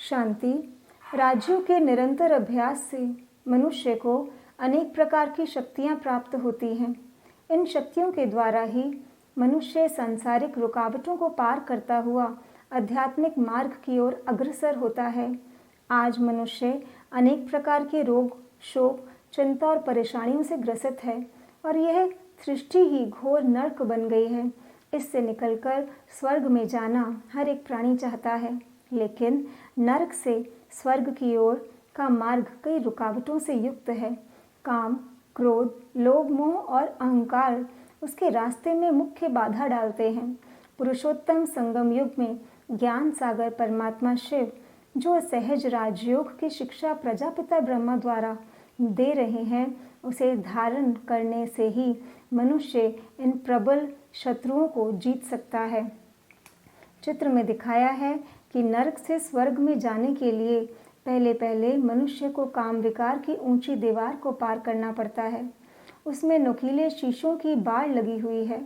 शांति। राज्यों के निरंतर अभ्यास से मनुष्य को अनेक प्रकार की शक्तियाँ प्राप्त होती हैं। इन शक्तियों के द्वारा ही मनुष्य सांसारिक रुकावटों को पार करता हुआ आध्यात्मिक मार्ग की ओर अग्रसर होता है। आज मनुष्य अनेक प्रकार के रोग, शोक, चिंता और परेशानियों से ग्रसित है और यह सृष्टि ही घोर नर्क बन गई है। इससे निकलकर स्वर्ग में जाना हर एक प्राणी चाहता है, लेकिन नरक से स्वर्ग की ओर का मार्ग कई रुकावटों से युक्त है। काम, क्रोध, लोभ, मोह और अहंकार उसके रास्ते में मुख्य बाधा डालते हैं। पुरुषोत्तम संगम युग में ज्ञान सागर परमात्मा शिव, जो सहज राजयोग की शिक्षा प्रजापिता ब्रह्मा द्वारा दे रहे हैं, उसे धारण करने से ही मनुष्य इन प्रबल शत्रुओं को जीत सकता है। चित्र में दिखाया है कि नरक से स्वर्ग में जाने के लिए पहले मनुष्य को काम विकार की ऊंची दीवार को पार करना पड़ता है। उसमें नुकीले शीशों की बाड़ लगी हुई है।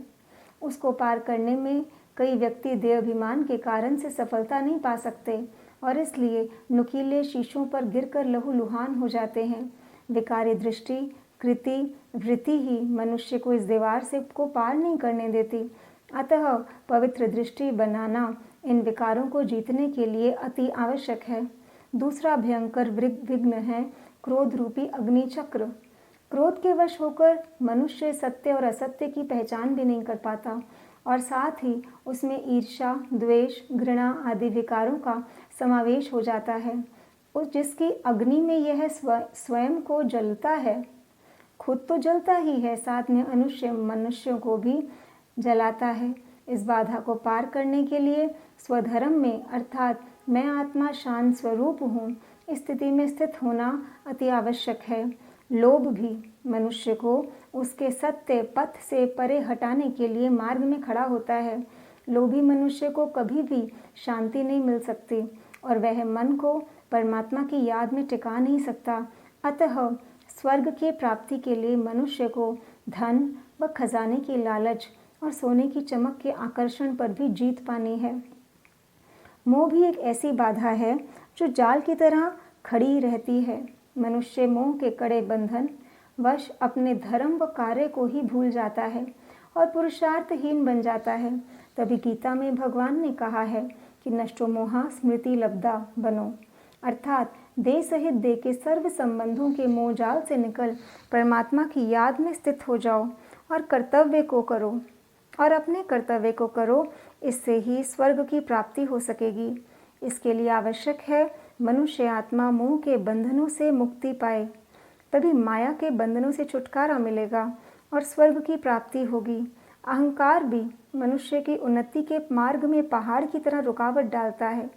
उसको पार करने में कई व्यक्ति देहाभिमान के कारण से सफलता नहीं पा सकते और इसलिए नुकीले शीशों पर गिरकर लहूलुहान हो जाते हैं। विकारी दृष्टि, कृति, वृत्ति ही मनुष्य को इस दीवार से को पार नहीं करने देती। अतः पवित्र दृष्टि बनाना इन विकारों को जीतने के लिए अति आवश्यक है। दूसरा भयंकर विघ्न है क्रोध रूपी अग्नि चक्र। क्रोध के वश होकर मनुष्य सत्य और असत्य की पहचान भी नहीं कर पाता और साथ ही उसमें ईर्ष्या, द्वेष, घृणा आदि विकारों का समावेश हो जाता है। उस जिसकी अग्नि में यह स्वयं को जलता है, खुद तो जलता ही है, साथ में मनुष्यों को भी जलाता है। इस बाधा को पार करने के लिए स्वधर्म में अर्थात मैं आत्मा शांत स्वरूप हूँ स्थिति में स्थित होना अति आवश्यक है। लोभ भी मनुष्य को उसके सत्य पथ से परे हटाने के लिए मार्ग में खड़ा होता है। लोभी मनुष्य को कभी भी शांति नहीं मिल सकती और वह मन को परमात्मा की याद में टिका नहीं सकता। अतः स्वर्ग की प्राप्ति के लिए मनुष्य को धन व खजाने की लालच और सोने की चमक के आकर्षण पर भी जीत पानी है। मोह भी एक ऐसी बाधा है जो जाल की तरह खड़ी रहती है। मनुष्य मोह के कड़े बंधन वश अपने धर्म व कार्य को ही भूल जाता है और पुरुषार्थहीन बन जाता है। तभी गीता में भगवान ने कहा है कि नष्टो मोहा स्मृति लब्धा बनो, अर्थात देह सहित देह के सर्व संबंधों के मोह जाल से निकल परमात्मा की याद में स्थित हो जाओ और कर्तव्य को करो और अपने कर्तव्य को करो। इससे ही स्वर्ग की प्राप्ति हो सकेगी। इसके लिए आवश्यक है मनुष्य आत्मा मोह के बंधनों से मुक्ति पाए, तभी माया के बंधनों से छुटकारा मिलेगा और स्वर्ग की प्राप्ति होगी। अहंकार भी मनुष्य की उन्नति के मार्ग में पहाड़ की तरह रुकावट डालता है।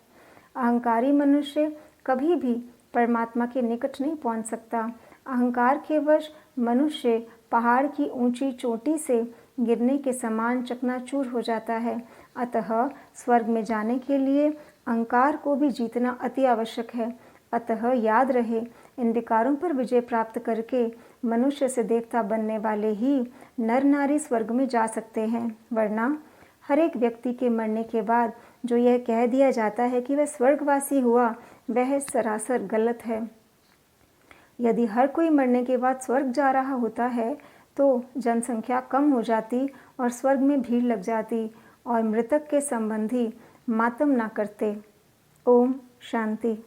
अहंकारी मनुष्य कभी भी परमात्मा के निकट नहीं पहुंच सकता। अहंकार के वश मनुष्य पहाड़ की ऊंची चोटी से गिरने के समान चकनाचूर हो जाता है। अतः स्वर्ग में जाने के लिए अहंकार को भी जीतना अति आवश्यक है। अतः याद रहे, इन विकारों पर विजय प्राप्त करके मनुष्य से देवता बनने वाले ही नर नारी स्वर्ग में जा सकते हैं, वरना हर एक व्यक्ति के मरने के बाद जो यह कह दिया जाता है कि वह स्वर्गवासी हुआ, वह सरासर गलत है। यदि हर कोई मरने के बाद स्वर्ग जा रहा होता है तो जनसंख्या कम हो जाती और स्वर्ग में भीड़ लग जाती और मृतक के संबंधी मातम ना करते। ओम शांति।